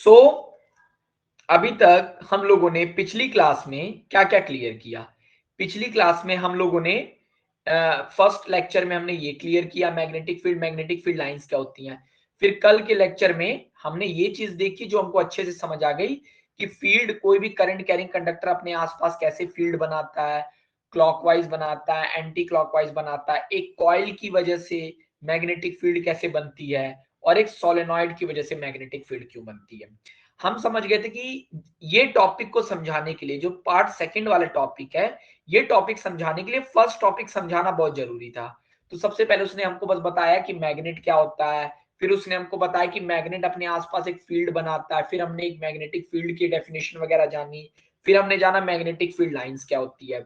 सो अभी तक हम लोगों ने पिछली क्लास में क्या क्या क्लियर किया? पिछली क्लास में हम लोगों ने फर्स्ट लेक्चर में हमने ये क्लियर किया मैग्नेटिक फील्ड लाइंस क्या होती हैं। फिर कल के लेक्चर में हमने ये चीज देखी जो हमको अच्छे से समझ आ गई कि फील्ड कोई भी करंट कैरिंग कंडक्टर अपने आसपास कैसे फील्ड बनाता है, क्लॉकवाइज बनाता है, एंटी क्लॉकवाइज बनाता है, एक कॉइल की वजह से मैग्नेटिक फील्ड कैसे बनती है और एक सोलेनॉइड की वजह से मैग्नेटिक फील्ड क्यों बनती है। हम समझ गए थे कि ये टॉपिक को समझाने के लिए जो पार्ट सेकंड वाला टॉपिक है, ये टॉपिक समझाने के लिए फर्स्ट टॉपिक समझाना बहुत जरूरी था। तो सबसे पहले उसने हमको बस बताया कि मैग्नेट क्या होता है, फिर उसने हमको बताया कि मैग्नेट अपने आसपास एक फील्ड बनाता है, फिर हमने एक मैग्नेटिक फील्ड की डेफिनेशन वगैरह जानी, फिर हमने जाना मैग्नेटिक फील्ड लाइंस क्या होती है।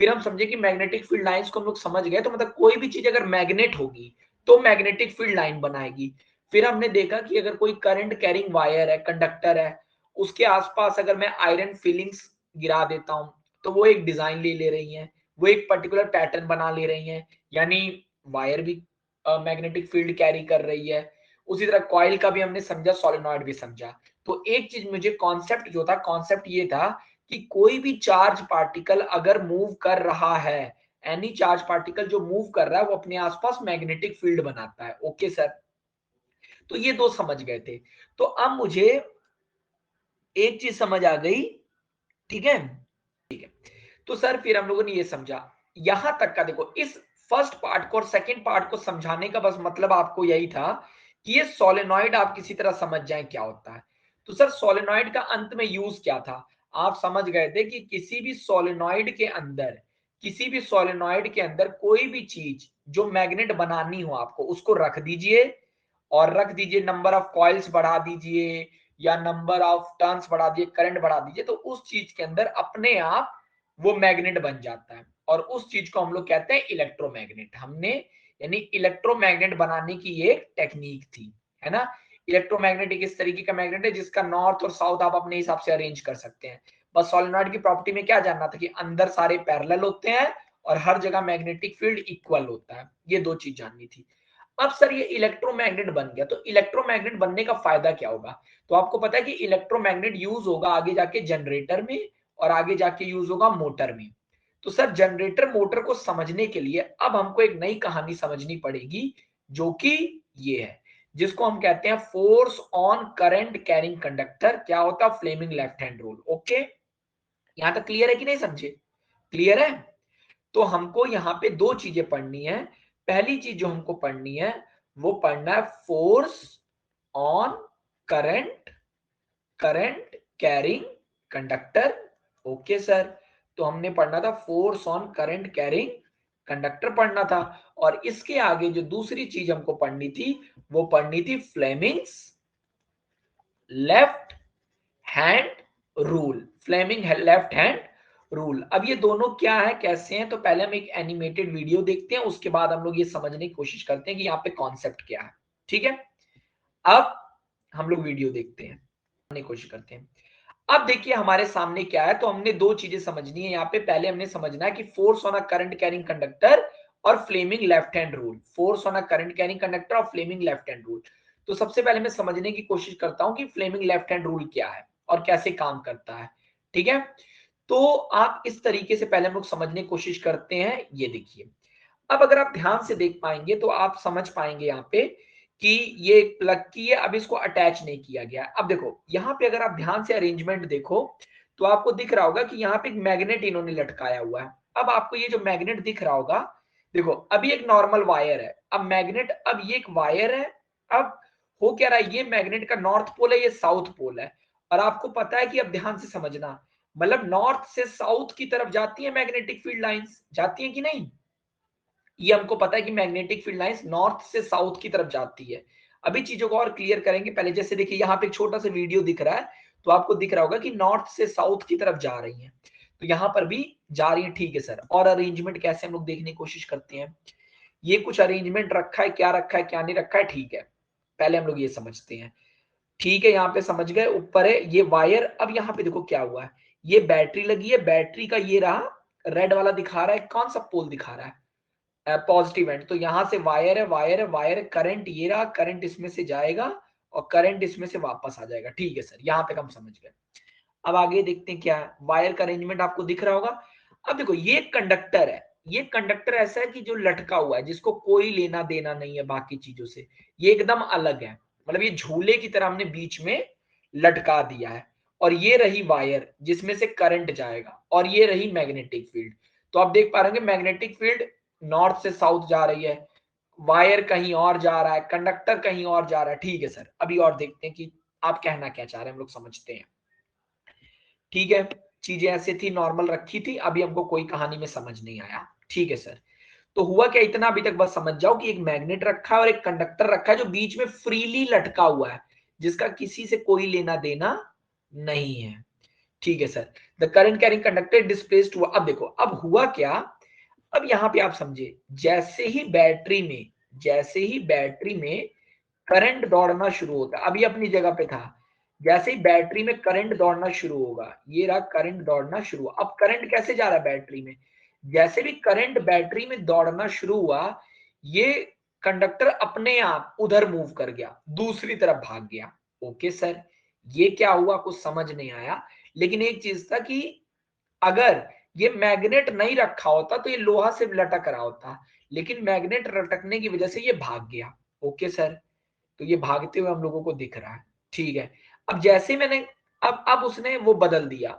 फिर हम समझे कि मैग्नेटिक फील्ड लाइंस को हम लोग समझ गए, तो मतलब कोई भी चीज अगर मैग्नेट होगी तो मैग्नेटिक फील्ड लाइन बनाएगी। फिर हमने देखा कि अगर कोई करंट कैरिंग वायर है, कंडक्टर है, उसके आसपास अगर मैं आयरन फिलिंग्स गिरा देता हूं तो वो एक डिजाइन ले रही हैं, वो एक पर्टिकुलर पैटर्न बना ले रही हैं, यानी वायर भी मैग्नेटिक फील्ड कैरी कर रही है। उसी तरह कॉइल का भी हमने समझा, सोलेनॉइड भी समझा। तो एक चीज मुझे कॉन्सेप्ट जो था, कॉन्सेप्ट ये था कि कोई भी चार्ज पार्टिकल अगर मूव कर रहा है, एनी चार्ज पार्टिकल जो मूव कर रहा है वो अपने आसपास मैग्नेटिक फील्ड बनाता है। ओके सर, तो ये दो समझ गए थे। तो अब मुझे एक चीज समझ आ गई, ठीक है, ठीक है। तो सर फिर हम लोगों ने ये समझा, यहां तक का देखो, इस फर्स्ट पार्ट को और सेकंड पार्ट को समझाने का बस मतलब आपको यही था कि ये सोलेनॉइड आप किसी तरह समझ जाएं क्या होता है। तो सर सोलेनॉइड का अंत में यूज क्या था, आप समझ गए थे कि किसी भी सोलेनॉइड के अंदर कोई भी चीज जो मैग्नेट बनानी हो आपको उसको रख दीजिए, और रख दीजिए, नंबर ऑफ कॉइल्स बढ़ा दीजिए या नंबर ऑफ टर्न्स बढ़ा दिए, करंट बढ़ा दीजिए, तो उस चीज के अंदर अपने आप वो मैग्नेट बन जाता है। और उस चीज को हम लोग कहते हैं इलेक्ट्रोमैग्नेट। हमने यानी इलेक्ट्रोमैग्नेट बनाने की एक टेक्निक थी, है ना। इलेक्ट्रोमैग्नेट एक इस तरीके का मैग्नेट है जिसका नॉर्थ और साउथ आप अपने हिसाब से अरेंज कर सकते हैं। बस सोलेनॉइड की प्रॉपर्टी में क्या जानना था कि अंदर सारे पैरेलल होते हैं और हर जगह मैग्नेटिक फील्ड इक्वल होता है, ये दो चीज जाननी थी। अब सर ये इलेक्ट्रोमैग्नेट बन गया, तो इलेक्ट्रोमैग्नेट बनने का फायदा क्या होगा। तो आपको पता है कि इलेक्ट्रोमैग्नेट यूज होगा आगे जाके जनरेटर में और आगे जाके यूज होगा मोटर में। तो सर जनरेटर मोटर को समझने के लिए अब हमको एक नई कहानी समझनी पड़ेगी, जो कि ये है, जिसको हम कहते हैं force on current carrying conductor. क्या होता है, Fleming left hand rule. Okay, यहां तक क्लियर है कि नहीं, समझे, क्लियर है। तो हमको यहाँ पे दो चीजें पढ़नी है। पहली चीज जो हमको पढ़नी है वो पढ़ना है force on current current carrying conductor. Okay sir, तो हमने पढ़ना था force on current carrying conductor पढ़ना था। और इसके आगे जो दूसरी चीज हमको पढ़नी थी वो पढ़नी थी Fleming's left hand rule. Fleming left hand rule. अब ये दोनों क्या है, कैसे हैं, तो पहले हम एक एनिमेटेड वीडियो देखते हैं, उसके बाद हम लोग ये समझने की कोशिश करते हैं कि यहाँ पे कॉन्सेप्ट क्या है। ठीक है, अब हम लोग वीडियो देखते हैं, समझने की कोशिश करते हैं। अब देखिए हमारे सामने क्या है, तो हमने दो चीजें समझनी है यहाँ पे। पहले हमने समझना है कि force on a current carrying conductor और Fleming left hand rule. Force on a current carrying conductor और फ्लेमिंग लेफ्ट हैंड रूल। तो सबसे पहले मैं समझने की कोशिश करता हूं कि फ्लेमिंग लेफ्ट हैंड रूल क्या है और कैसे काम करता है। ठीक है, तो आप इस तरीके से पहले हम लोग समझने की कोशिश करते हैं। ये देखिए, अब अगर आप ध्यान से देख पाएंगे तो आप समझ पाएंगे यहाँ पे कि ये एक प्लग की है, अब इसको अटैच नहीं किया गया। अब देखो यहाँ पे अगर आप ध्यान से अरेंजमेंट देखो तो आपको दिख रहा होगा कि यहाँ पे एक मैग्नेट इन्होंने लटकाया हुआ है। अब आपको ये जो मैग्नेट दिख रहा होगा, देखो अभी एक नॉर्मल वायर है, अब मैग्नेट, अब ये एक वायर है। अब हो क्या रहा है, ये मैग्नेट का नॉर्थ पोल है, ये साउथ पोल है। और आपको पता है कि अब ध्यान से समझना, मतलब नॉर्थ से साउथ की तरफ जाती है मैग्नेटिक फील्ड लाइंस, जाती है कि नहीं। ये हमको पता है कि मैग्नेटिक फील्ड लाइंस नॉर्थ से साउथ की तरफ जाती है। अभी चीजों को और क्लियर करेंगे। पहले जैसे देखिए यहाँ पे एक छोटा सा वीडियो दिख रहा है, तो आपको दिख रहा होगा कि नॉर्थ से साउथ की तरफ जा रही है, तो यहाँ पर भी जा रही है। ठीक है सर, और अरेंजमेंट कैसे हम लोग देखने की कोशिश करते हैं। ये कुछ अरेंजमेंट रखा है, क्या रखा है क्या नहीं रखा है, ठीक है, पहले हम लोग ये समझते हैं। ठीक है, यहाँ पे समझ गए, ऊपर है ये वायर। अब यहाँ पे देखो क्या हुआ है, ये बैटरी लगी है, बैटरी का ये रहा रेड वाला दिखा रहा है, कौन सा पोल दिखा रहा है, पॉजिटिव एंड। तो यहां से वायर है, वायर है, वायर है, करंट ये रहा, करंट इसमें से जाएगा और करंट इसमें से वापस आ जाएगा। ठीक है सर, यहां तक हम समझ गए। अब आगे देखते हैं क्या है। वायर का अरेंजमेंट आपको दिख रहा होगा। अब देखो ये कंडक्टर है, ये कंडक्टर ऐसा है कि जो लटका हुआ है, जिसको कोई लेना देना नहीं है बाकी चीजों से, ये एकदम अलग है, मतलब ये झूले की तरह हमने बीच में लटका दिया है। और ये रही वायर जिसमें से करंट जाएगा, और ये रही मैग्नेटिक फील्ड। तो आप देख पा रहे हैं मैग्नेटिक फील्ड नॉर्थ से साउथ जा रही है, वायर कहीं और जा रहा है, कंडक्टर कहीं और जा रहा है। ठीक है सर, अभी और देखते हैं कि आप कहना क्या चाह रहे हैं, हम लोग समझते हैं। ठीक है, चीजें ऐसे थी, नॉर्मल रखी थी, अभी हमको कोई कहानी में समझ नहीं आया। ठीक है सर, तो हुआ क्या, इतना अभी तक बस समझ जाओ कि एक मैग्नेट रखा है और एक कंडक्टर रखा है जो बीच में फ्रीली लटका हुआ है, जिसका किसी से कोई लेना देना नहीं है। ठीक है sir, the current carrying conductor displaced हुआ। अब देखो अब हुआ क्या, अब यहां पे आप समझे, जैसे ही बैटरी में करंट दौड़ना शुरू होता है, अभी अपनी जगह पे था, जैसे ही बैटरी में करंट दौड़ना शुरू होगा, ये रहा करंट दौड़ना शुरू। अब करंट कैसे जा रहा है बैटरी में, जैसे भी करंट बैटरी में दौड़ना शुरू हुआ, ये कंडक्टर अपने आप उधर मूव कर गया, दूसरी तरफ भाग गया। ओके सर, ये क्या हुआ कुछ समझ नहीं आया, लेकिन एक चीज था कि अगर ये मैग्नेट नहीं रखा होता तो ये लोहा से लटक रहा होता, लेकिन मैग्नेट लटकने की वजह से ये भाग गया। ओके सर, तो ये भागते हुए हम लोगों को दिख रहा है। ठीक है, अब जैसे मैंने अब उसने वो बदल दिया,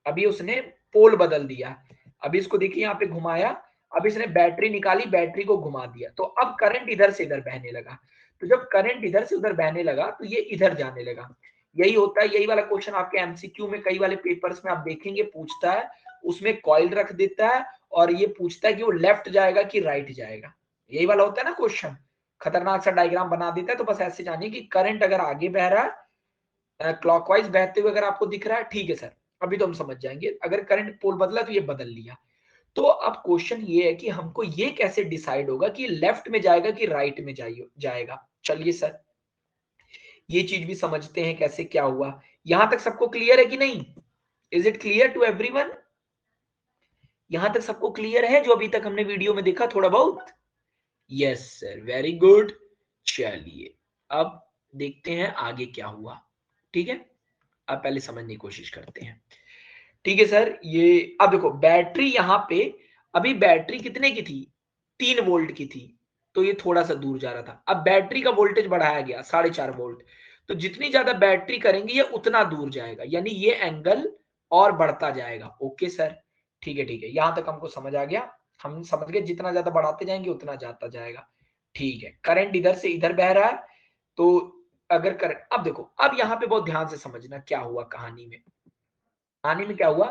अभी उसने पोल बदल दिया। अभी इसको देखिए यहाँ पे घुमाया, अब इसने बैटरी निकाली, बैटरी को घुमा दिया, तो अब करंट इधर से इधर बहने लगा। तो जब करंट इधर से उधर बहने लगा तो ये इधर जाने लगा। यही होता है, यही वाला क्वेश्चन आपके एमसीक्यू में कई वाले पेपर्स में आप देखेंगे पूछता है, उसमें कॉइल रख देता है और ये पूछता है कि वो लेफ्ट जाएगा कि राइट जाएगा। यही वाला होता है ना क्वेश्चन, खतरनाक सा डायग्राम बना देता है। तो बस ऐसे जानिए कि करंट अगर आगे बह रहा है, क्लॉकवाइज बहते हुए अगर आपको दिख रहा है, ठीक है सर, अभी तो हम समझ जाएंगे। अगर करंट पोल बदला तो ये बदल लिया। तो अब क्वेश्चन ये है कि हमको ये कैसे डिसाइड होगा कि लेफ्ट में जाएगा कि राइट में जाएगा। चलिए सर, ये चीज भी समझते हैं कैसे क्या हुआ। यहां तक सबको क्लियर है कि नहीं? Is it clear to everyone? यहां तक सबको क्लियर है जो अभी तक हमने वीडियो में देखा थोड़ा बहुत? Yes sir, very good. चलिए अब देखते हैं आगे क्या हुआ। ठीक है, अब पहले समझने की कोशिश करते हैं। ठीक है सर, ये अब देखो बैटरी यहां पे, अभी बैटरी कितने की थी, 3 वोल्ट की थी, तो ये थोड़ा सा दूर जा रहा था। अब बैटरी का वोल्टेज बढ़ाया गया 4.5 वोल्ट, तो जितनी ज्यादा बैटरी करेंगे ये उतना दूर जाएगा, यानी ये एंगल और बढ़ता जाएगा। ओके सर, ठीक है ठीक है, यहां तक हमको समझ आ गया। हम समझ गए जितना ज्यादा बढ़ाते जाएंगे उतना जाता जाएगा। ठीक है, करंट इधर से इधर बह रहा है, तो अगर करंट, अब देखो अब यहां पे बहुत ध्यान से समझना क्या हुआ कहानी में। कहानी में क्या हुआ,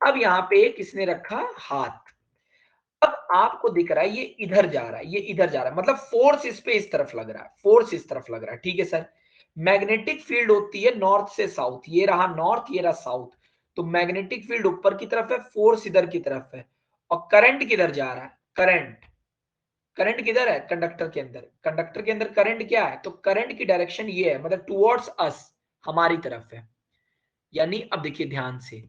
अब यहाँ पे किसने रखा हाथ, अब आपको दिख रहा है ये इधर जा रहा है, ये इधर जा रहा है, मतलब फोर्स इस पे इस तरफ लग रहा है, फोर्स इस तरफ लग रहा है। ठीक है सर, मैग्नेटिक फील्ड होती है नॉर्थ से साउथ, ये रहा नॉर्थ ये रहा साउथ, तो मैग्नेटिक फील्ड ऊपर की तरफ है, फोर्स इधर की तरफ है। और करंट किधर जा रहा है, करंट, करंट किधर है, कंडक्टर के अंदर, कंडक्टर के अंदर करंट क्या है, तो करंट की डायरेक्शन ये है, मतलब टुवर्ड्स अस, हमारी तरफ है। यानी अब देखिए ध्यान से,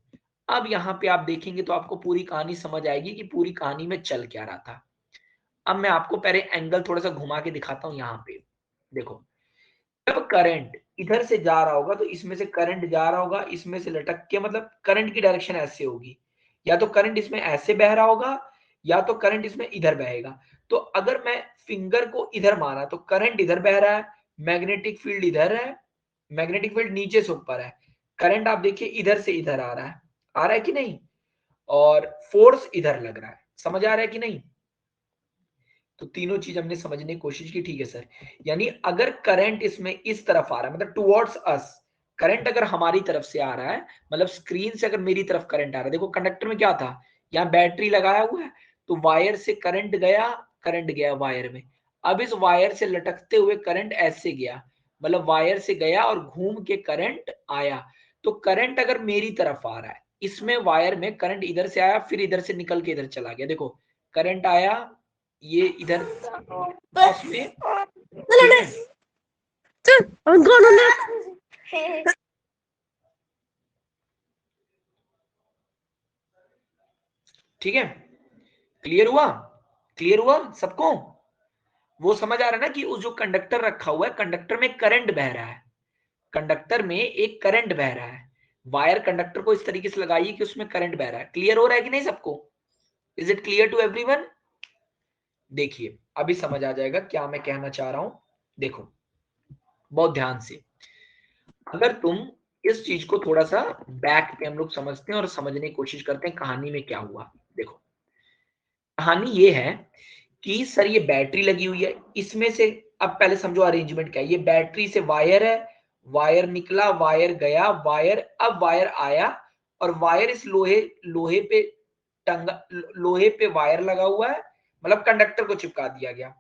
अब यहां पे आप देखेंगे तो आपको पूरी कहानी समझ आएगी कि पूरी कहानी में चल क्या रहा था। अब मैं आपको पहले एंगल थोड़ा सा घुमा के दिखाता हूं। यहाँ पे देखो, जब करंट इधर से जा रहा होगा तो इसमें से करंट जा रहा होगा, इसमें से लटक के, मतलब करंट की डायरेक्शन ऐसे होगी, या तो करंट इसमें ऐसे बह रहा होगा या तो करंट इसमें इधर बहेगा। तो अगर मैं फिंगर को इधर मारा तो करंट इधर बह रहा है, मैग्नेटिक फील्ड इधर है, मैग्नेटिक फील्ड नीचे से ऊपर है, करंट आप देखिए इधर से इधर आ रहा है, आ रहा है कि नहीं, और फोर्स इधर लग रहा है, समझ आ रहा है कि नहीं? तो तीनों चीज हमने समझने की कोशिश की। ठीक है सर, यानी अगर करंट इसमें इस तरफ आ रहा है, मतलब टुवर्ड्स अस, करंट अगर हमारी तरफ से आ रहा है, मतलब स्क्रीन से अगर मेरी तरफ करंट आ रहा है, देखो कंडक्टर में क्या था, यहाँ बैटरी लगाया हुआ है, तो वायर से करंट गया वायर में। अब इस वायर से लटकते हुए करंट ऐसे गया, मतलब वायर से गया और घूम के करंट आया। तो करंट अगर मेरी तरफ आ रहा है, इसमें वायर में करंट इधर से आया, फिर इधर से निकल के इधर चला गया। देखो करंट आया, ये इधर क्रॉस में, ठीक है, ठीक है, क्लियर हुआ, क्लियर हुआ सबको? वो समझ आ रहा है ना कि उस जो कंडक्टर रखा हुआ है, कंडक्टर में करंट बह रहा है, कंडक्टर में एक करंट बह रहा है, वायर कंडक्टर को इस तरीके से लगाइए कि उसमें करंट बह रहा है। क्लियर हो रहा है कि नहीं सबको? Is it clear to everyone? देखिए अभी समझ आ जाएगा क्या मैं कहना चाह रहा हूं। देखो बहुत ध्यान से, अगर तुम इस चीज को थोड़ा सा बैक पे हम लोग समझते हैं और समझने की कोशिश करते हैं कहानी में क्या हुआ। देखो कहानी ये है कि सर ये बैटरी लगी हुई है, इसमें से अब पहले समझो अरेंजमेंट क्या है। ये बैटरी से वायर है, वायर निकला, वायर गया, वायर अब वायर आया और वायर इस लोहे लोहे पे टंगा, लोहे पे वायर लगा हुआ है, मतलब कंडक्टर को चिपका दिया गया।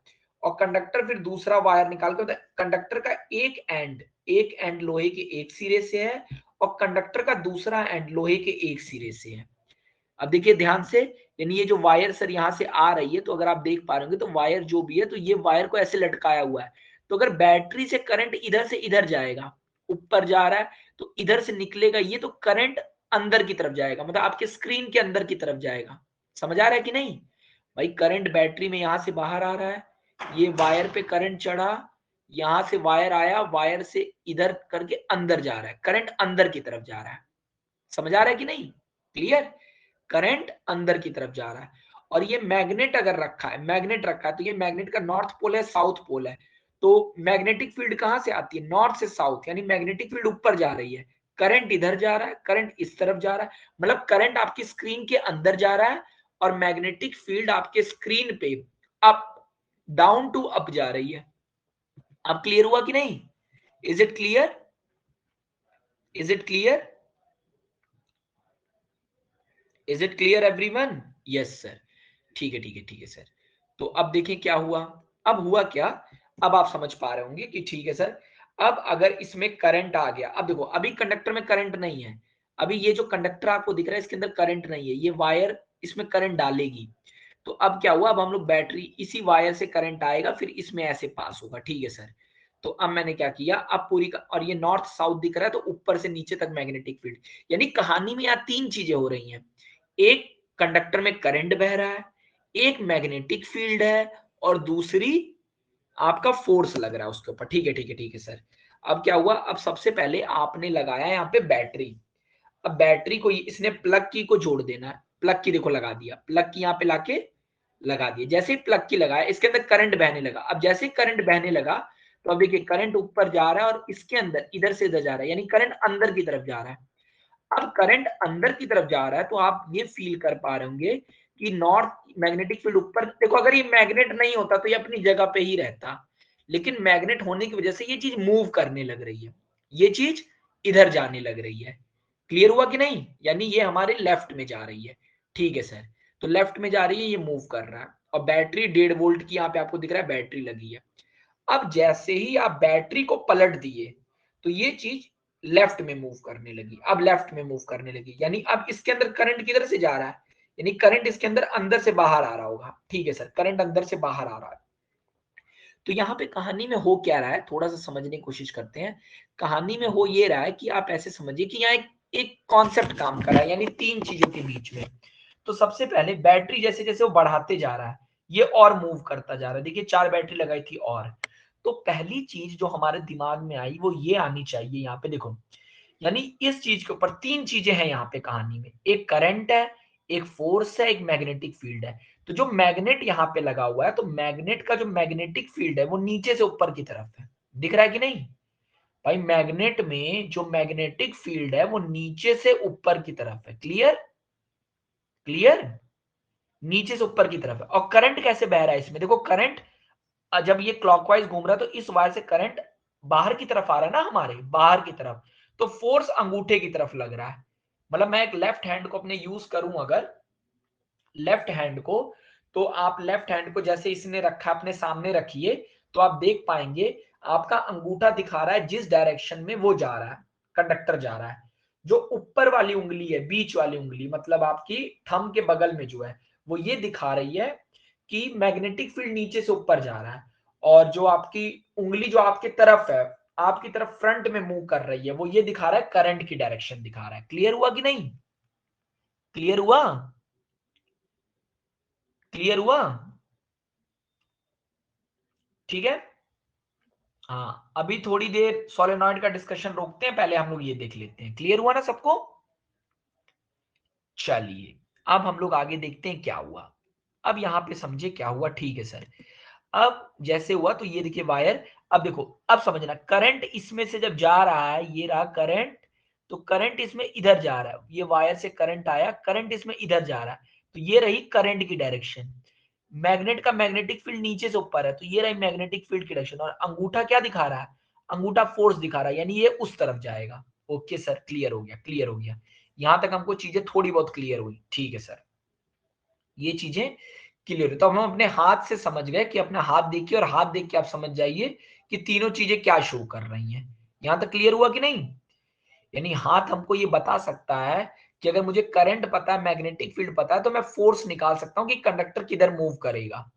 और कंडक्टर फिर दूसरा वायर निकाल के, कंडक्टर का एक एंड लोहे के एक सिरे से है और कंडक्टर का दूसरा एंड लोहे के एक सिरे से है। अब देखिए ध्यान से, यानी ये जो वायर सर यहाँ से आ रही है, तो अगर आप देख पा रहे होंगे तो वायर जो भी है, तो ये वायर को ऐसे लटकाया हुआ है। तो अगर बैटरी से करंट इधर से इधर जाएगा, ऊपर जा रहा है, तो इधर से निकलेगा ये, तो करंट अंदर की तरफ जाएगा, मतलब आपके स्क्रीन के अंदर की तरफ जाएगा। समझ आ रहा है कि नहीं? भाई करंट बैटरी में यहां से बाहर आ रहा है, ये वायर पे करंट चढ़ा, यहां से वायर आया, वायर से इधर करके अंदर जा रहा है, करंट अंदर की तरफ जा रहा है। समझ आ रहा है कि नहीं? क्लियर? करंट अंदर की तरफ जा रहा है। और ये मैग्नेट अगर रखा है, मैग्नेट रखा है, तो ये मैग्नेट का नॉर्थ पोल है, साउथ पोल है। तो मैग्नेटिक फील्ड कहां से आती है? नॉर्थ से साउथ, यानी मैग्नेटिक फील्ड ऊपर जा रही है, करंट इधर जा रहा है, करंट इस तरफ जा रहा है, मतलब करंट आपकी स्क्रीन के अंदर जा रहा है और मैग्नेटिक फील्ड आपके स्क्रीन पे अप, डाउन टू अप जा रही है। अब क्लियर हुआ कि नहीं? Is it clear? Is it clear? Is it clear everyone? Yes sir. ठीक है ठीक है ठीक है सर। तो अब देखें क्या हुआ। अब हुआ क्या, अब आप समझ पा रहे होंगे कि ठीक है सर। अब अगर इसमें करंट आ गया, अब देखो अभी कंडक्टर में करंट नहीं है, अभी ये जो कंडक्टर आपको दिख रहा है इसके अंदर करंट नहीं है, ये वायर इसमें करंट डालेगी। तो अब क्या हुआ, अब हम लोग बैटरी, इसी वायर से करंट आएगा फिर इसमें ऐसे पास होगा। ठीक है सर। तो अब मैंने क्या किया, अब पूरी और ये नॉर्थ साउथ दिख रहा है, तो ऊपर से नीचे तक मैग्नेटिक फील्ड, यानी कहानी में यहाँ तीन चीजें हो रही हैं। एक कंडक्टर में करंट बह रहा है, एक मैग्नेटिक फील्ड है और दूसरी आपका फोर्स लग रहा है उसके ऊपर। ठीक है ठीक है ठीक है सर। अब क्या हुआ, अब सबसे पहले आपने लगाया यहाँ पे बैटरी। अब बैटरी को इसने प्लग की को जोड़ देना है, प्लग की देखो लगा दिया, प्लग की यहाँ पे लाके लगा दिया। जैसे ही प्लग की लगाया इसके अंदर करंट बहने लगा। अब जैसे ही करंट बहने लगा, तो अब देखिए करंट ऊपर जा रहा है और इसके अंदर इधर से इधर जा रहा है, यानी करंट अंदर की तरफ जा रहा है। अब करंट अंदर की तरफ जा रहा है, तो आप ये फील कर पा रहे होंगे कि नॉर्थ मैग्नेटिक फील्ड ऊपर, देखो अगर ये मैग्नेट नहीं होता तो ये अपनी जगह पे ही रहता, लेकिन मैग्नेट होने की वजह से ये चीज मूव करने लग रही है, ये चीज इधर जाने लग रही है। क्लियर हुआ कि नहीं? यानी ये हमारे लेफ्ट में जा रही है। ठीक है सर। तो लेफ्ट में जा रही है, ये मूव कर रहा है और बैटरी 1.5 वोल्ट की यहाँ पे आपको दिख रहा है बैटरी लगी है। अब जैसे ही आप बैटरी को पलट दिए, तो ये चीज लेफ्ट में मूव करने लगी, अब लेफ्ट में मूव करने लगी, यानी अब इसके अंदर करंट किधर से जा रहा है, यानी करंट इसके अंदर अंदर से बाहर आ रहा होगा। ठीक है सर, करंट अंदर से बाहर आ रहा है। तो यहाँ पे कहानी में हो क्या रहा है, थोड़ा सा समझने की कोशिश करते हैं। कहानी में हो ये रहा है कि आप ऐसे समझिए कि यहाँ एक कॉन्सेप्ट काम कर रहा है, यानी तीन चीजों के बीच में। तो सबसे पहले बैटरी जैसे जैसे वो बढ़ाते जा रहा है, ये और मूव करता जा रहा है। देखिए 4 बैटरी लगाई थी और, तो पहली चीज जो हमारे दिमाग में आई वो ये आनी चाहिए, यहाँ पे देखो, यानी इस चीज के ऊपर तीन चीजें हैं यहाँ पे कहानी में, एक करंट है, एक फोर्स है, एक मैग्नेटिक फील्ड है। तो जो मैग्नेट यहाँ पे लगा हुआ है, तो मैग्नेट का जो मैग्नेटिक फील्ड है वो नीचे से ऊपर की तरफ है, दिख रहा है कि नहीं? भाई मैग्नेट में जो मैग्नेटिक फील्ड है वो नीचे से ऊपर की तरफ है। क्लियर? क्लियर? नीचे से ऊपर की तरफ है। और करंट कैसे बह रहा है इसमें, देखो करंट जब ये क्लॉकवाइज घूम रहा है, तो इस वायर से करंट बाहर की तरफ आ रहा है ना, हमारे बाहर की तरफ, तो फोर्स अंगूठे की तरफ लग रहा है। मतलब मैं एक लेफ्ट हैंड को अपने यूज करूं अगर, लेफ्ट हैंड को, तो आप लेफ्ट हैंड को जैसे इसने रखा अपने सामने रखिए, तो आप देख पाएंगे आपका अंगूठा दिखा रहा है जिस डायरेक्शन में वो जा रहा है, कंडक्टर जा रहा है। जो ऊपर वाली उंगली है, बीच वाली उंगली, मतलब आपकी थंब के बगल में जो है, वो ये दिखा रही है कि मैग्नेटिक फील्ड नीचे से ऊपर जा रहा है। और जो आपकी उंगली जो आपकी तरफ है, आपकी तरफ फ्रंट में मूव कर रही है, वो ये दिखा रहा है करंट की डायरेक्शन दिखा रहा है। क्लियर हुआ कि नहीं? क्लियर हुआ? क्लियर हुआ? ठीक है। हाँ, अभी थोड़ी देर सोलेनॉइड का डिस्कशन रोकते हैं, पहले हम लोग ये देख लेते हैं। क्लियर हुआ ना सबको? चलिए, अब हम लोग आगे देखते हैं क्या हुआ। अब यहाँ पे समझे क्या हुआ। ठीक है सर, अब जैसे हुआ तो ये देखिए वायर। अब देखो, अब समझना, करंट इसमें से जब जा रहा है, ये रहा करंट, तो करंट इसमें इधर जा रहा है, ये वायर से करंट आया, करंट इसमें इधर जा रहा है, तो ये रही करंट की डायरेक्शन। मैग्नेट का मैग्नेटिक फील्ड नीचे से ऊपर है, तो ये रही मैग्नेटिक फील्ड की डायरेक्शन। और अंगूठा क्या दिखा रहा है? अंगूठा फोर्स दिखा रहा है, यानी ये उस तरफ जाएगा। ओके सर, क्लियर हो गया, क्लियर हो गया। यहां तक हमको चीजें थोड़ी बहुत क्लियर हुई। ठीक है सर, ये चीजें क्लियर है। तो हम अपने हाथ से समझ गए कि अपना हाथ देखिए, और हाथ देख के आप समझ जाइए कि तीनों चीजें क्या शो कर रही हैं। यहां तक क्लियर हुआ कि नहीं? यानी हाथ हमको ये बता सकता है कि अगर मुझे करंट पता है, मैग्नेटिक फील्ड पता है, तो मैं फोर्स निकाल सकता हूं कि कंडक्टर किधर मूव करेगा।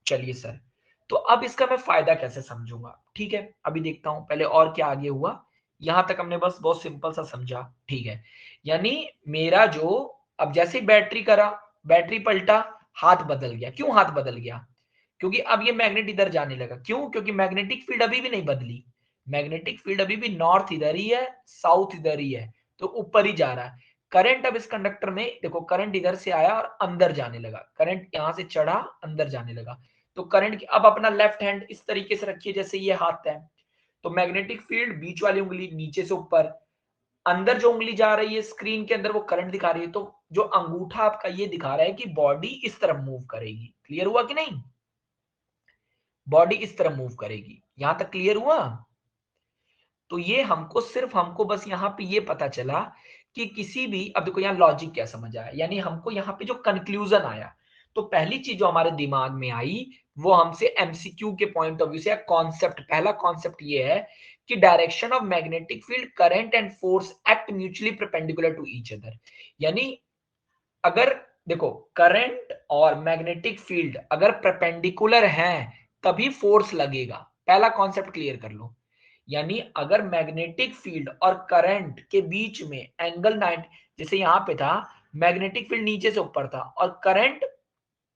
चलिए सर, तो अब इसका मैं फायदा कैसे समझूंगा? ठीक है, अभी देखता हूं पहले और क्या आगे हुआ। यहां तक हमने बस बहुत सिंपल सा समझा। ठीक है, यानी मेरा जो, अब जैसे बैटरी करा, बैटरी पलटा, हाथ बदल गया। क्यों हाथ बदल गया? क्योंकि अब ये मैग्नेट इधर जाने लगा। क्यों? क्योंकि मैग्नेटिक फील्ड अभी भी नहीं बदली। मैग्नेटिक फील्ड अभी भी नॉर्थ इधर ही है, साउथ इधर ही है, तो ऊपर ही जा रहा है। करंट अब इस कंडक्टर में देखो, करंट इधर से आया और अंदर जाने लगा, करंट यहां से चढ़ा, अंदर जाने लगा। तो करंट की अब अपना लेफ्ट हैंड इस तरीके से रखिए जैसे ये हाथ है, तो मैग्नेटिक फील्ड बीच वाली उंगली नीचे से ऊपर, अंदर जो उंगली जा रही है स्क्रीन के अंदर वो करंट दिखा रही है। तो जो अंगूठा आपका ये दिखा रहा है कि बॉडी इस तरफ मूव करेगी। क्लियर हुआ कि नहीं? बॉडी इस तरफ मूव करेगी। यहां तक क्लियर हुआ? तो ये हमको सिर्फ, हमको बस यहाँ पे ये पता चला कि किसी भी, अब देखो यहाँ लॉजिक क्या समझ आया, यानी हमको यहाँ पे जो कंक्लूजन आया, तो पहली चीज जो हमारे दिमाग में आई वो हमसे एमसीक्यू के पॉइंट ऑफ व्यू से कॉन्सेप्ट, पहला कॉन्सेप्ट ये है कि direction of magnetic field, current and force act mutually perpendicular to each other. यानी अगर देखो, करंट और मैग्नेटिक फील्ड अगर परपेंडिकुलर हैं तभी फोर्स लगेगा। पहला कॉन्सेप्ट क्लियर कर लो। यानी अगर मैग्नेटिक फील्ड और करंट के बीच में एंगल 90, जैसे यहां पे था, मैग्नेटिक फील्ड नीचे से ऊपर था और करंट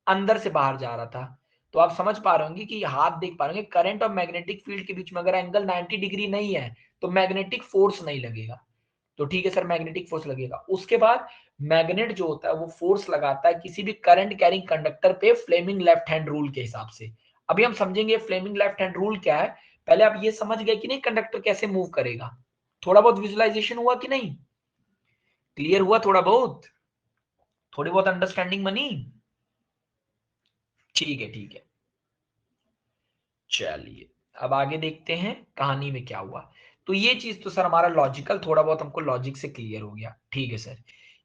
अंदर से बाहर जा रहा था, तो आप समझ पा रहे होंगे कि हाथ देख पा रहे होंगे, करंट और मैग्नेटिक फील्ड के बीच में अगर एंगल 90 डिग्री नहीं है तो मैग्नेटिक फोर्स नहीं लगेगा। तो ठीक है सर, मैग्नेटिक फोर्स लगेगा। उसके बाद मैग्नेट जो होता है वो फोर्स लगाता है किसी भी करंट कैरिंग कंडक्टर पे, फ्लेमिंग लेफ्ट हैंड रूल के हिसाब से। अभी हम समझेंगे फ्लेमिंग लेफ्ट हैंड रूल क्या है। पहले आप ये समझ गए कि नहीं कंडक्टर कैसे मूव करेगा? थोड़ा बहुत विजुअलाइजेशन हुआ कि नहीं? क्लियर हुआ? थोड़ा बहुत, थोड़ी बहुत अंडरस्टैंडिंग बनी? ठीक है, ठीक है। चलिए, अब आगे देखते हैं कहानी में क्या हुआ। तो ये चीज तो सर हमारा लॉजिकल, थोड़ा बहुत हमको लॉजिक से क्लियर हो गया। ठीक है सर,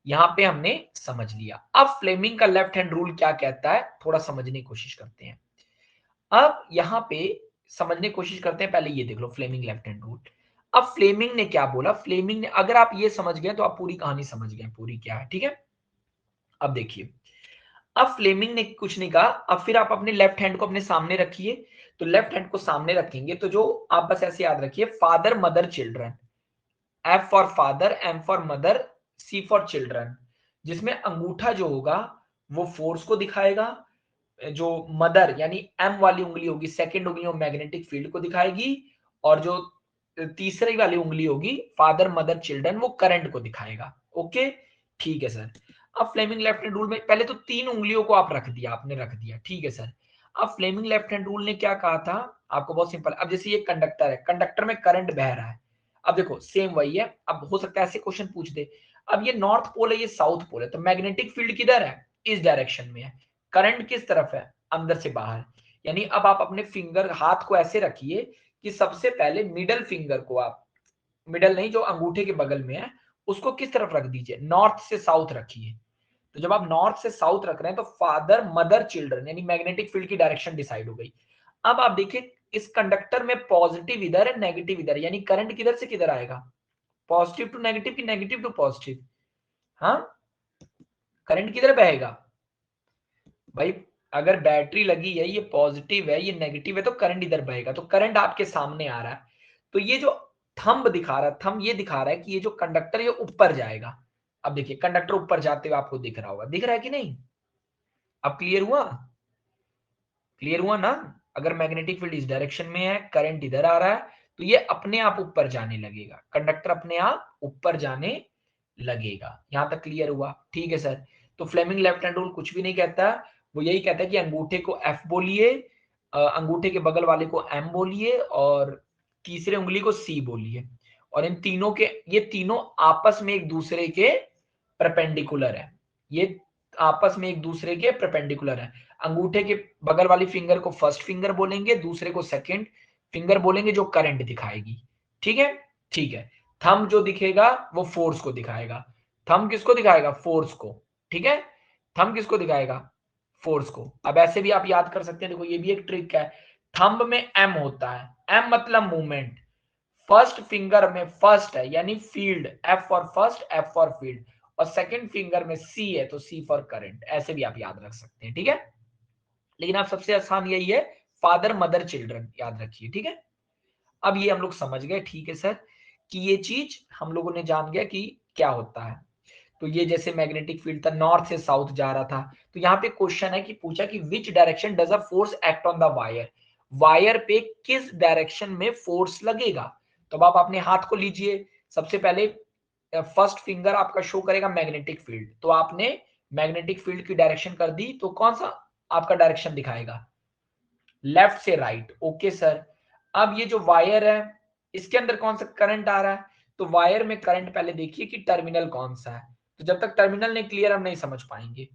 यहाँ पे हमने समझ लिया। अब फ्लेमिंग का लेफ्ट हैंड रूल क्या कहता है, थोड़ा समझने की कोशिश करते हैं। अब यहाँ पे समझने की कोशिश करते हैं, पहले ये देख लो फ्लेमिंग लेफ्ट हैंड रूल। अब फ्लेमिंग ने क्या बोला? फ्लेमिंग ने, अगर आप ये समझ गए तो आप पूरी कहानी समझ गए, पूरी क्या है। ठीक है, अब देखिए, अब फ्लेमिंग ने कुछ नहीं कहा। अब फिर आप अपने लेफ्ट हैंड को अपने सामने रखिए। तो लेफ्ट हैंड को सामने रखेंगे तो जो, आप बस ऐसे याद रखिए, father mother children, F for father, M for mother, C for children, जिसमें अंगूठा जो होगा वो फोर्स को दिखाएगा, जो मदर यानी एम वाली उंगली होगी, सेकेंड उंगली वो मैग्नेटिक फील्ड को दिखाएगी, और जो तीसरी वाली उंगली होगी फादर मदर चिल्ड्रन, वो करंट को दिखाएगा। ओके, ठीक है सर। अब फ्लेमिंग लेफ्ट हैंड रूल में पहले तो तीन उंगलियों को आप रख दिया, आपने रख दिया। ठीक है सर, अब फ्लेमिंग लेफ्ट हैंड रूल ने क्या कहा था आपको? बहुत सिंपल। अब जैसे ये कंडक्टर है, कंडक्टर में करंट बह रहा है। अब देखो सेम वही है, अब हो सकता है ऐसे क्वेश्चन पूछ दे। अब ये नॉर्थ पोल है, ये साउथ पोल है, तो मैग्नेटिक फील्ड किधर है? इस डायरेक्शन में है। करंट किस तरफ है? अंदर से बाहर। यानी अब आप अपने फिंगर, हाथ को ऐसे रखिए कि सबसे पहले मिडल फिंगर को आप, मिडल नहीं, जो अंगूठे के बगल में है, उसको किस तरफ रख दीजिए? नॉर्थ से साउथ रखिए। तो जब आप नॉर्थ से साउथ रख रहे हैं तो फादर मदर चिल्ड्रन, यानी मैग्नेटिक फील्ड की डायरेक्शन डिसाइड हो गई। अब आप देखिए इस कंडक्टर में पॉजिटिव इधर है, नेगेटिव इधर है, यानी करंट किधर से किधर आएगा? पॉजिटिव टू नेगेटिव की नेगेटिव टू पॉजिटिव? हाँ, करंट किधर बहेगा भाई? अगर बैटरी लगी है, ये पॉजिटिव है, ये नेगेटिव है, तो करंट इधर बहेगा। तो करंट आपके सामने आ रहा है, तो ये जो थंब दिखा रहा है, थंब ये दिखा रहा है कि ये जो कंडक्टर ये ऊपर जाएगा। अब देखिए कंडक्टर ऊपर जाते हुए आपको दिख रहा होगा, दिख रहा है कि नहीं? अब क्लियर हुआ? क्लियर हुआ ना? अगर मैग्नेटिक फील्ड इस डायरेक्शन में है, करंट इधर आ रहा है, तो ये अपने आप ऊपर जाने लगेगा, कंडक्टर अपने आप ऊपर जाने लगेगा। यहां तक क्लियर हुआ? ठीक है सर। तो फ्लेमिंग लेफ्ट हैंड रूल कुछ भी नहीं कहता, वो यही कहता है कि अंगूठे को एफ बोलिए, अंगूठे के बगल वाले को एम बोलिए और तीसरे उंगली को सी बोलिए, और इन तीनों के, ये तीनों आपस में एक दूसरे के परपेंडिकुलर है, ये आपस में एक दूसरे के परपेंडिकुलर है। अंगूठे के बगल वाली फिंगर को फर्स्ट फिंगर बोलेंगे, दूसरे को सेकंड फिंगर बोलेंगे जो करंट दिखाएगी। ठीक है, ठीक है। थंब जो दिखेगा वो फोर्स को दिखाएगा। थंब किसको दिखाएगा? फोर्स को। ठीक है, थंब किसको दिखाएगा? फोर्स को। अब ऐसे भी आप याद कर सकते हैं, देखो ये भी एक ट्रिक है। थंब में एम होता है, एम मतलब मूवमेंट, फर्स्ट फिंगर में फर्स्ट है यानी field, F for first, F for field, और सेकंड फिंगर में सी है तो सी फॉर करंट। ऐसे भी आप याद रख सकते हैं। ठीक है, लेकिन आप सबसे आसान यही है, फादर मदर चिल्ड्रन याद रखिए। ठीक है, अब ये हम लोग समझ गए, ठीक है सर, कि ये चीज हम लोगों ने जान गया कि क्या होता है। तो ये जैसे मैग्नेटिक फील्ड था, नॉर्थ से साउथ जा रहा था, तो यहाँ पे क्वेश्चन है कि पूछा कि which direction does a force act on the wire, wire पे किस डायरेक्शन में फोर्स लगेगा। तो अब आप अपने हाथ को लीजिए, सबसे पहले फर्स्ट फिंगर आपका शो करेगा मैग्नेटिक फील्ड, तो आपने मैग्नेटिक फील्ड की डायरेक्शन कर दी, तो कौन सा आपका डायरेक्शन दिखाएगा? लेफ्ट से राइट। Okay sir. अब ये जो वायर है, इसके अंदर कौन सा करंट आ रहा है? तो वायर में करंट पहले देखिए कि टर्मिनल कौन सा है, तो जब तक टर्मिनल नहीं क्लियर हम नहीं समझ पाएंगे।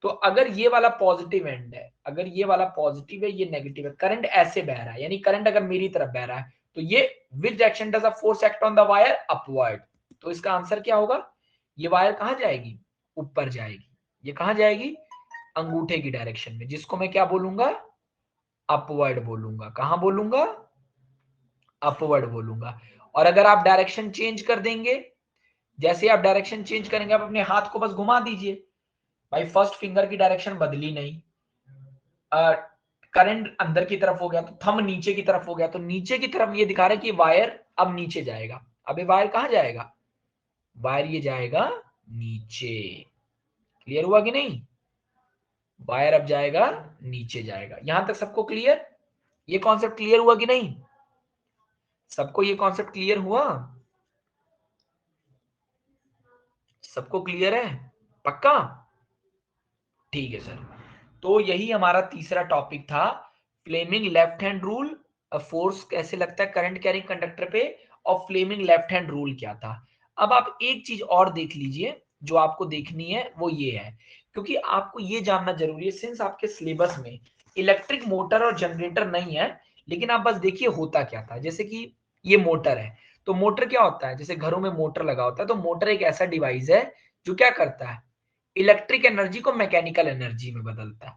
तो अगर ये वाला पॉजिटिव एंड है, अगर ये वाला पॉजिटिव है, ये नेगेटिव है, करंट ऐसे बह रहा है, यानी करंट अगर मेरी तरफ बह रहा है, तो ये which direction does a force act on the wire? Upward. तो इसका आंसर क्या होगा? ये वायर कहां जाएगी? ऊपर जाएगी। ये कहां जाएगी? अंगूठे की डायरेक्शन में, जिसको मैं क्या बोलूंगा? अपवर्ड बोलूंगा। कहां बोलूंगा? अपवर्ड बोलूंगा। और अगर आप डायरेक्शन चेंज कर देंगे, जैसे आप डायरेक्शन चेंज करेंगे, आप अपने हाथ को बस घुमा दीजिए, भाई फर्स्ट फिंगर की डायरेक्शन बदली नहीं, करंट अंदर की तरफ हो गया, तो थंब नीचे की तरफ हो गया, तो नीचे की तरफ ये दिखा रहा है कि वायर अब नीचे जाएगा। अब ये वायर कहां जाएगा? वायर ये जाएगा नीचे। क्लियर हुआ कि नहीं? वायर अब जाएगा नीचे जाएगा। यहां तक सबको क्लियर? ये कॉन्सेप्ट क्लियर हुआ कि नहीं? सबको ये कॉन्सेप्ट क्लियर हुआ? सबको क्लियर है? पक्का? ठीक है सर। तो यही हमारा तीसरा टॉपिक था, Fleming left hand rule, force कैसे लगता है करंट कैरिंग कंडक्टर पे, और फ्लेमिंग लेफ्ट हैंड रूल क्या था। अब आप एक चीज और देख लीजिए, जो आपको देखनी है वो ये है, क्योंकि आपको ये जानना जरूरी है, सिंस आपके सिलेबस में इलेक्ट्रिक मोटर और जनरेटर नहीं है, लेकिन आप बस देखिए होता क्या था। जैसे कि ये मोटर है, तो मोटर क्या होता है? जैसे घरों में मोटर लगा होता है, तो मोटर एक ऐसा डिवाइस है जो क्या करता है? इलेक्ट्रिक एनर्जी को मैकेनिकल एनर्जी में बदलता है।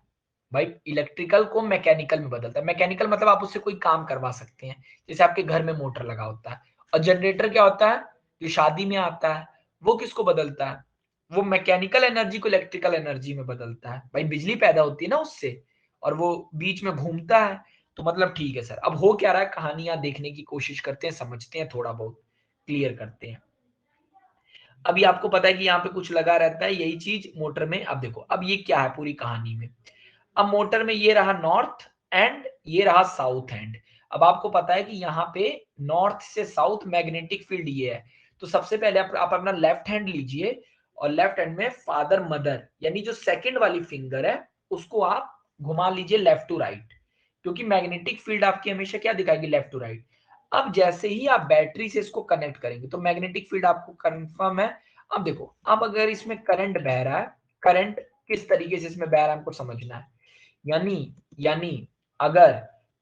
भाई इलेक्ट्रिकल को मैकेनिकल में बदलता है। मैकेनिकल मतलब आप उससे कोई काम करवा सकते हैं, जैसे आपके घर में मोटर लगा होता है। और जनरेटर क्या होता है? जो शादी में आता है, वो किसको बदलता है? वो मैकेनिकल एनर्जी को इलेक्ट्रिकल एनर्जी में बदलता है। भाई बिजली पैदा होती है ना उससे, और वो बीच में घूमता है। तो मतलब ठीक है सर, अब हो क्या रहा है, कहानियां देखने की कोशिश करते हैं, समझते हैं, थोड़ा बहुत क्लियर करते हैं। अभी आपको पता है कि यहाँ पे कुछ लगा रहता है, यही चीज मोटर में। अब देखो, अब ये क्या है पूरी कहानी में, अब मोटर में ये रहा नॉर्थ एंड, ये रहा साउथ एंड। अब आपको पता है कि यहाँ पे नॉर्थ से साउथ मैग्नेटिक फील्ड ये है, तो सबसे पहले आप अपना लेफ्ट हैंड लीजिए, और लेफ्ट हैंड में फादर मदर यानी जो सेकंड वाली फिंगर है, उसको आप घुमा लीजिए लेफ्ट टू राइट, क्योंकि मैग्नेटिक फील्ड आपकी हमेशा क्या दिखाएगी? Left to right. अब जैसे ही आप बैटरी से इसको कनेक्ट करेंगे, तो मैग्नेटिक फील्ड आपको कंफर्म है। अब देखो, अब अगर इसमें करंट बह रहा है, करंट किस तरीके से इसमें बह रहा है हमको समझना है। यानी यानी अगर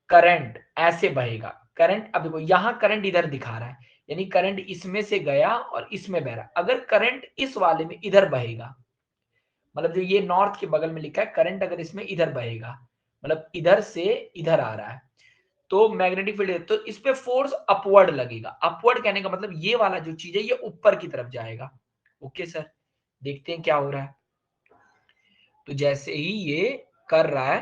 करंट ऐसे बहेगा, करंट, अब देखो यहां करंट इधर दिखा रहा है, यानी करंट इसमें से गया और इसमें बह रहा है। अगर करंट इस वाले में इधर बहेगा, मतलब जो ये नॉर्थ के बगल में लिखा है, करंट अगर इसमें इधर बहेगा, मतलब इधर से इधर आ रहा है, तो मैग्नेटिक फील्ड, तो इस पे फोर्स अपवर्ड लगेगा। अपवर्ड कहने का मतलब ये वाला जो चीज है ये ऊपर की तरफ जाएगा। ओके सर, देखते हैं क्या हो रहा है। तो जैसे ही ये कर रहा है,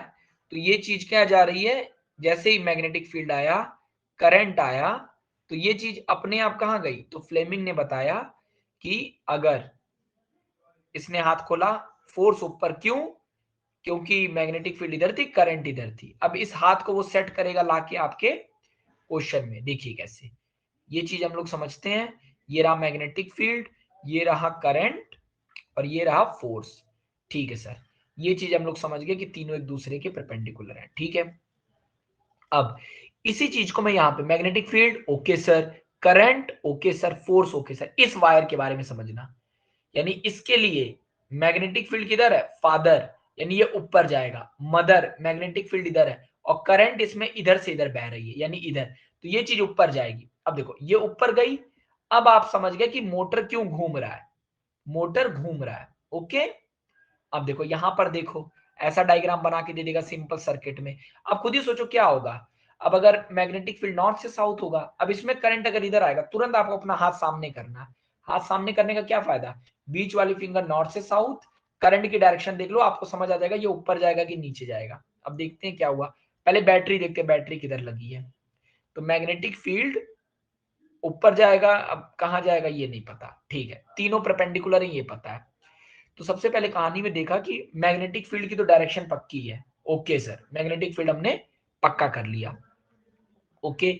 तो ये चीज क्या जा रही है? जैसे ही मैग्नेटिक फील्ड आया, करंट आया, तो ये चीज अपने आप कहां गई? तो फ्लेमिंग ने बताया कि अगर इसने हाथ खोला, फोर्स ऊपर, क्यों? क्योंकि मैग्नेटिक फील्ड इधर थी, करंट इधर थी। अब इस हाथ को वो सेट करेगा लाके आपके क्वेश्चन में, देखिए कैसे। ये चीज हम लोग समझते हैं। ये रहा मैग्नेटिक फील्ड, ये रहा करंट, और ये रहा फोर्स। ठीक है सर, ये चीज हम लोग समझ गए कि तीनों एक दूसरे के परपेंडिकुलर हैं। ठीक है, अब इसी चीज को मैं यहाँ पे magnetic field okay sir, current okay sir, force okay sir, इस वायर के बारे में समझना। यानी इसके लिए मैग्नेटिक फील्ड किधर है, फादर, यानी ये ऊपर जाएगा, मदर मैग्नेटिक फील्ड इधर है, और करंट इसमें इधर से इधर बह रही है, यानी इधर, तो ये चीज ऊपर जाएगी। अब देखो ये ऊपर गई। अब आप समझ गए कि मोटर क्यों घूम रहा है, मोटर घूम रहा है। ओके, अब देखो यहां पर देखो, ऐसा डायग्राम बना के दे देगा सिंपल सर्किट में। अब खुद ही सोचो क्या होगा। अब अगर मैग्नेटिक फील्ड नॉर्थ से साउथ होगा, अब इसमें करंट अगर इधर आएगा, तुरंत आपको अपना हाथ सामने करना है। हाथ सामने करने का क्या फायदा, बीच वाली फिंगर नॉर्थ से साउथ, करंट की डायरेक्शन देख लो, आपको समझ आ जाएगा ये ऊपर जाएगा कि नीचे जाएगा। अब देखते हैं क्या हुआ, पहले बैटरी देखते हैं, बैटरी किधर लगी है। तो मैग्नेटिक फील्ड ऊपर जाएगा, अब कहां जाएगा ये नहीं पता। ठीक है, तीनों परपेंडिकुलर है ये पता है। तो सबसे पहले कहानी में देखा कि मैग्नेटिक फील्ड की तो डायरेक्शन पक्की है। ओके सर, मैग्नेटिक फील्ड हमने पक्का कर लिया। ओके,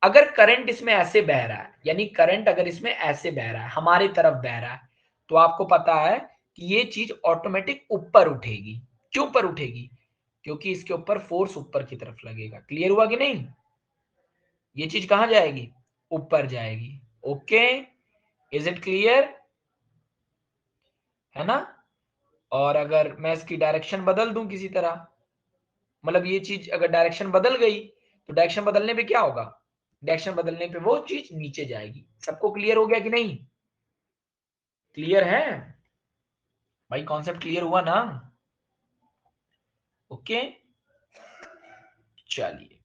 अगर करंट इसमें ऐसे बह रहा है, यानी करंट अगर इसमें ऐसे बह रहा है, हमारी तरफ बह रहा है, तो आपको पता है कि ये चीज ऑटोमेटिक ऊपर उठेगी। क्यों ऊपर उठेगी, क्योंकि इसके ऊपर फोर्स ऊपर की तरफ लगेगा। क्लियर हुआ कि नहीं, ये चीज कहां जाएगी, ऊपर जाएगी। ओके, इज इट क्लियर, है ना। और अगर मैं इसकी डायरेक्शन बदल दूं किसी तरह, मतलब ये चीज अगर डायरेक्शन बदल गई, तो डायरेक्शन बदलने पे क्या होगा, डायरेक्शन बदलने पे वो चीज नीचे जाएगी। सबको क्लियर हो गया कि नहीं, क्लियर है भाई, कॉन्सेप्ट क्लियर हुआ ना। ओके, चलिए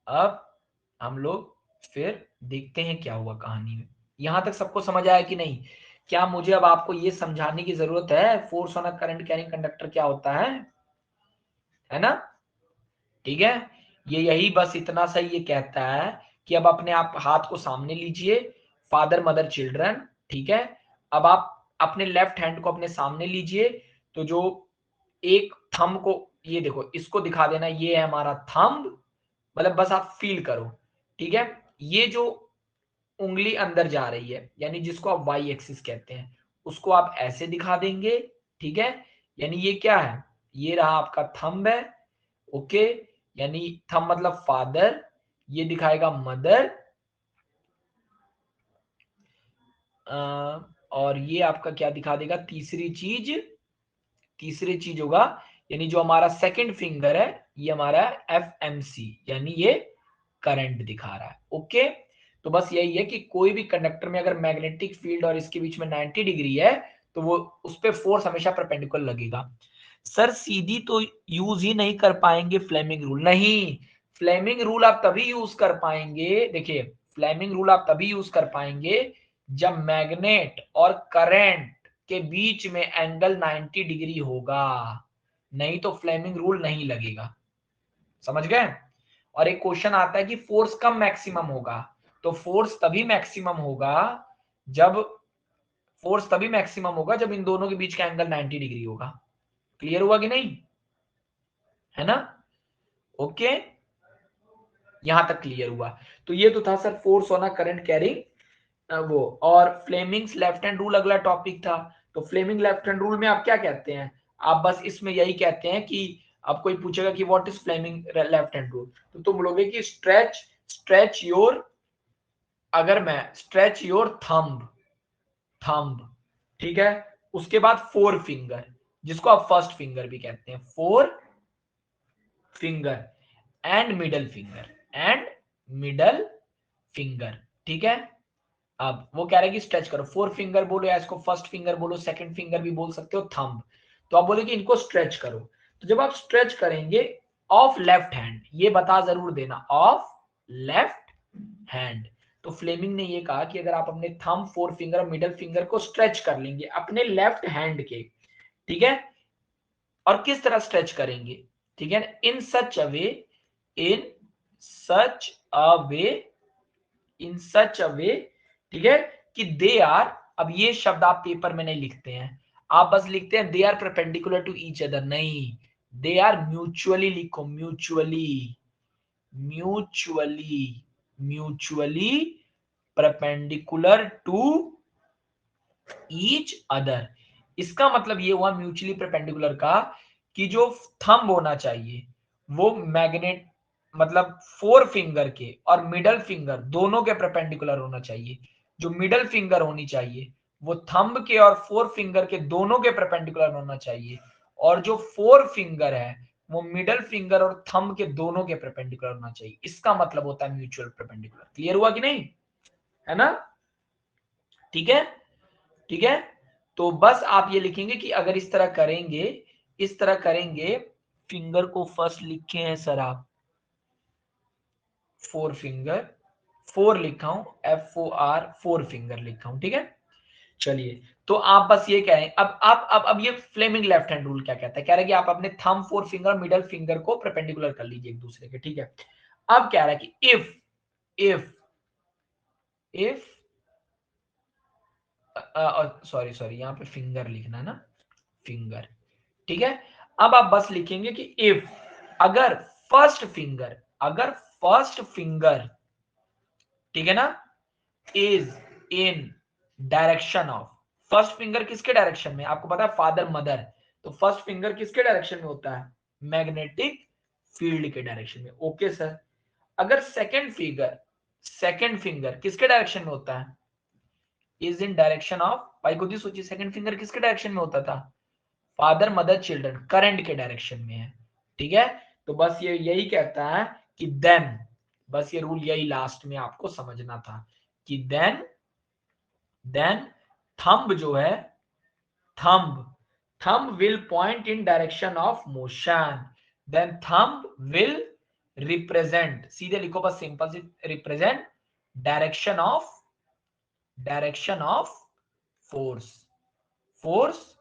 अब हम लोग फिर देखते हैं क्या हुआ कहानी में। यहां तक सबको समझ आया कि नहीं, क्या मुझे अब आपको ये समझाने की जरूरत है force on a current carrying conductor क्या होता है ना। ठीक है, ये यही बस इतना सा ये कहता है कि अब अपने आप हाथ को सामने लीजिए, फादर मदर चिल्ड्रन। ठीक है, अब आप अपने लेफ्ट हैंड को अपने सामने लीजिए, तो जो एक थंब को, ये देखो इसको दिखा देना, ये है हमारा थंब, मतलब बस आप फील करो। ठीक है, ये जो उंगली अंदर जा रही है, यानी जिसको आप वाई एक्सिस कहते हैं, उसको आप ऐसे दिखा देंगे। ठीक है, यानी ये क्या है, ये रहा आपका थंब है। ओके, यानी थंब मतलब फादर, ये दिखाएगा मदर, और ये आपका क्या दिखा देगा, तीसरी चीज होगा, यानी जो हमारा सेकंड फिंगर है, ये हमारा एफ एम सी, यानी ये करंट दिखा रहा है। ओके, तो बस यही है कि कोई भी कंडक्टर में अगर मैग्नेटिक फील्ड और इसके बीच में 90 डिग्री है, तो वो उस पर फोर्स हमेशा परपेंडिकुलर लगेगा। सर सीधी तो यूज ही नहीं कर पाएंगे फ्लेमिंग रूल, नहीं, फ्लेमिंग रूल आप तभी यूज कर पाएंगे, देखिए फ्लेमिंग रूल आप तभी यूज कर पाएंगे जब मैग्नेट और करंट के बीच में एंगल 90 डिग्री होगा, नहीं तो फ्लेमिंग रूल नहीं लगेगा। समझ गए। और एक क्वेश्चन आता है कि फोर्स कब मैक्सिमम होगा, तो जब फोर्स तभी मैक्सिमम होगा जब इन दोनों के बीच का एंगल 90 डिग्री होगा। क्लियर हुआ कि नहीं, है ना। ओके, यहां तक क्लियर हुआ। तो ये तो था sir force on a current carrying वो, और फ्लेमिंग्स लेफ्ट हैंड रूल अगला टॉपिक था। तो फ्लेमिंग लेफ्ट हैंड रूल में आप क्या कहते हैं, आप बस इसमें यही कहते हैं कि आप कोई पूछेगा कि what is Fleming left hand rule, तो तुम बोलोगे कि स्ट्रेच योर, अगर मैं स्ट्रेच योर थंब, ठीक है, उसके बाद फोर फिंगर, जिसको आप फर्स्ट फिंगर भी कहते हैं, four finger and middle finger. ठीक है, अब वो कह रहे हैं कि स्ट्रेच करो, फोर फिंगर बोलो या इसको फर्स्ट फिंगर बोलो, सेकंड फिंगर भी बोल सकते हो, थंब। तो आप बोले कि इनको स्ट्रेच करो, तो जब आप स्ट्रेच करेंगे ऑफ लेफ्ट हैंड, ये बता जरूर देना ऑफ लेफ्ट हैंड। तो फ्लेमिंग ने ये कहा कि अगर आप अपने थंब, फोर फिंगर और मिडल फिंगर को स्ट्रेच कर लेंगे अपने लेफ्ट हैंड के, ठीक है, और किस तरह स्ट्रेच करेंगे, ठीक है, इन सच अ वे, इन सच अ वे, इन सच अ वे, ठीक है, कि दे आर, अब ये शब्द आप पेपर में नहीं लिखते हैं, आप बस लिखते हैं they are perpendicular to each other, नहीं, दे आर म्यूचुअली लिखो, mutually, mutually, mutually perpendicular to each other. इसका मतलब ये हुआ म्यूचुअली परपेंडिकुलर का कि जो थंब होना चाहिए वो मैग्नेट मतलब फोर फिंगर के और मिडल फिंगर दोनों के परपेंडिकुलर होना चाहिए। जो मिडल फिंगर होनी चाहिए वो थंब के और फोर फिंगर के दोनों के परपेंडिकुलर होना चाहिए, और जो फोर फिंगर है वो मिडल फिंगर और थंब के दोनों के परपेंडिकुलर होना चाहिए। इसका मतलब होता है म्यूचुअल परपेंडिकुलर। क्लियर हुआ कि नहीं? है ना? ठीक है, ठीक है। तो बस आप ये लिखेंगे कि अगर इस तरह करेंगे, इस तरह करेंगे, फिंगर को फर्स्ट लिखे हैं सर आप, फोर फिंगर, फोर लिखा हूं, FOR, फोर फिंगर लिखा हूं, ठीक है। चलिए, तो आप बस ये कहें, अब आप अब ये फ्लेमिंग लेफ्ट हैंड रूल क्या कहता है? कह रहा है कि आप अपने thumb, four finger, middle finger को परपेंडिकुलर कर लीजिए एक दूसरे के, ठीक है। अब कह रहा है कि इफ सॉरी सॉरी, यहां पे फिंगर लिखना है ना, फिंगर, ठीक है। अब आप बस लिखेंगे कि इफ, अगर फर्स्ट फिंगर, अगर फर्स्ट फिंगर, ठीक है ना, is in direction of, first finger किसके डायरेक्शन में? आपको पता है फादर मदर, तो फर्स्ट फिंगर किसके डायरेक्शन में होता है? मैग्नेटिक फील्ड के डायरेक्शन में। Okay sir. अगर सेकंड फिंगर, सेकंड फिंगर किसके डायरेक्शन में होता है? इज इन डायरेक्शन ऑफ, भाई खुद ही सोचिए, सेकंड फिंगर किसके डायरेक्शन में होता था? फादर मदर चिल्ड्रन, करंट के डायरेक्शन में है, ठीक है। तो बस ये यही कहता है कि देन, बस ये रूल यही लास्ट में आपको समझना था कि देन थंब जो है, thumb, thumb will point in direction of motion, then thumb will represent, सीधे लिखो बस सिंपल से, represent direction of, direction of force, force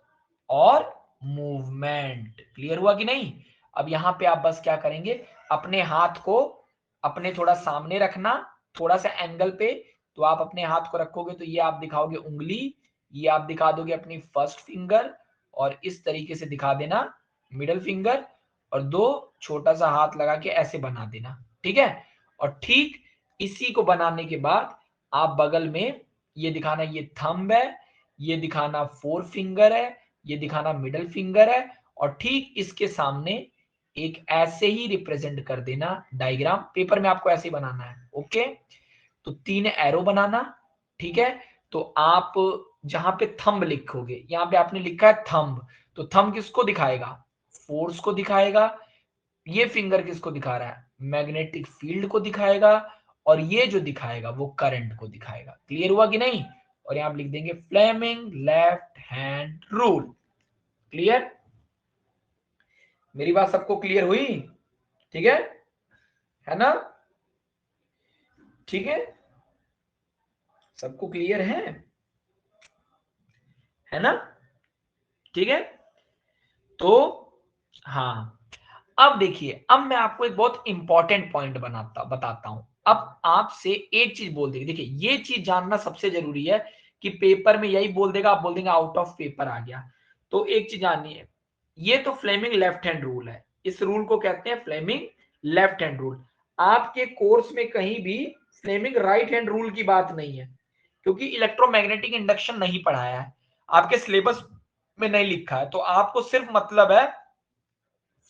और मूवमेंट। क्लियर हुआ कि नहीं? अब यहां पे आप बस क्या करेंगे, अपने हाथ को अपने थोड़ा सामने रखना, थोड़ा सा एंगल पे, तो आप अपने हाथ को रखोगे तो ये आप दिखाओगे उंगली, ये आप दिखा दोगे अपनी फर्स्ट फिंगर, और इस तरीके से दिखा देना मिडल फिंगर, और दो छोटा सा हाथ लगा के ऐसे बना देना, ठीक है। और ठीक इसी को बनाने के बाद आप बगल में ये दिखाना, ये थंब है, ये दिखाना फोर फिंगर है, ये दिखाना मिडल फिंगर है, और ठीक इसके सामने एक ऐसे ही रिप्रेजेंट कर देना डायग्राम, पेपर में आपको ऐसे ही बनाना है, ओके। तो तीन एरो बनाना, ठीक है। तो आप जहां पे थंब लिखोगे, यहां पे आपने लिखा है थंब, तो थंब किसको दिखाएगा? फोर्स को दिखाएगा। ये फिंगर किसको दिखा रहा है? मैग्नेटिक फील्ड को दिखाएगा। और ये जो दिखाएगा वो करंट को दिखाएगा। क्लियर हुआ कि नहीं? और यहां आप लिख देंगे Fleming left hand rule. Clear? मेरी बात सबको क्लियर हुई? ठीक है ना? ठीक है, सबको क्लियर है ना? ठीक है। तो हाँ, अब देखिए, अब मैं आपको एक बहुत इंपॉर्टेंट पॉइंट बताता हूं। अब आपसे एक चीज बोल देगी, देखिए ये चीज जानना सबसे जरूरी है कि पेपर में यही बोल देगा, आप बोल देंगे आउट ऑफ पेपर आ गया। तो एक चीज जाननी है, ये तो फ्लेमिंग लेफ्ट हैंड रूल है, इस रूल को कहते हैं फ्लेमिंग लेफ्ट हैंड रूल। आपके कोर्स में कहीं भी फ्लेमिंग राइट हैंड रूल की बात नहीं है, क्योंकि इलेक्ट्रोमैग्नेटिक इंडक्शन नहीं पढ़ाया है, आपके सिलेबस में नहीं लिखा है। तो आपको सिर्फ मतलब है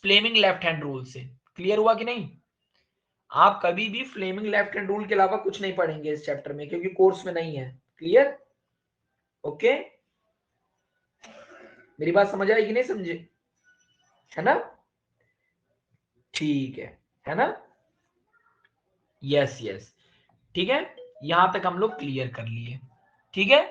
फ्लेमिंग लेफ्ट हैंड रूल से। क्लियर हुआ कि नहीं? आप कभी भी फ्लेमिंग लेफ्ट हैंड रूल के अलावा कुछ नहीं पढ़ेंगे इस चैप्टर में, क्योंकि कोर्स में नहीं है। क्लियर? ओके, मेरी बात समझ आई कि नहीं समझे? है ना? ठीक है ना? यस यस, ठीक है। यहां तक हम लोग क्लियर कर लिए, ठीक है।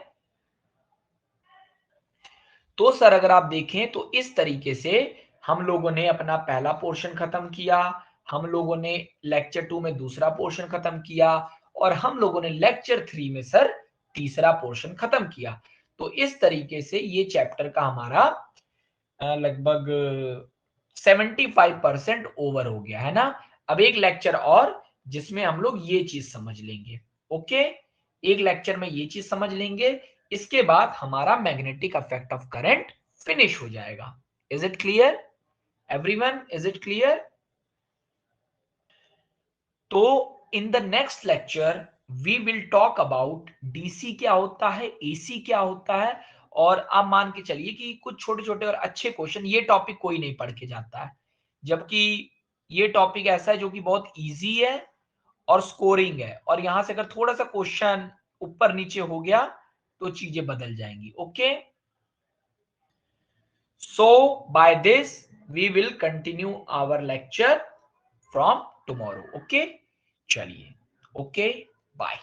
तो सर अगर आप देखें तो इस तरीके से हम लोगों ने अपना पहला पोर्शन खत्म किया, हम लोगों ने लेक्चर 2 में दूसरा पोर्शन खत्म किया, और हम लोगों ने लेक्चर 3 में सर तीसरा पोर्शन खत्म किया। तो इस तरीके से ये चैप्टर का हमारा लगभग 75% ओवर हो गया है ना। अब एक लेक्चर और जिसमें हम लोग ये चीज समझ लेंगे, ओके। एक लेक्चर में ये चीज समझ लेंगे, इसके बाद हमारा magnetic effect of current finish हो जाएगा। Is it clear everyone, is it clear? तो in the next lecture we will talk about DC क्या होता है, एसी क्या होता है, और आप मान के चलिए कि कुछ छोटे छोटे और अच्छे क्वेश्चन, ये टॉपिक कोई नहीं पढ़ के जाता है, जबकि ये टॉपिक ऐसा है जो कि बहुत इजी है और स्कोरिंग है, और यहां से अगर थोड़ा सा क्वेश्चन ऊपर नीचे हो गया तो चीजें बदल जाएंगी। Okay, so by this we will continue our lecture from tomorrow. Okay, चलिए, ओके, बाय।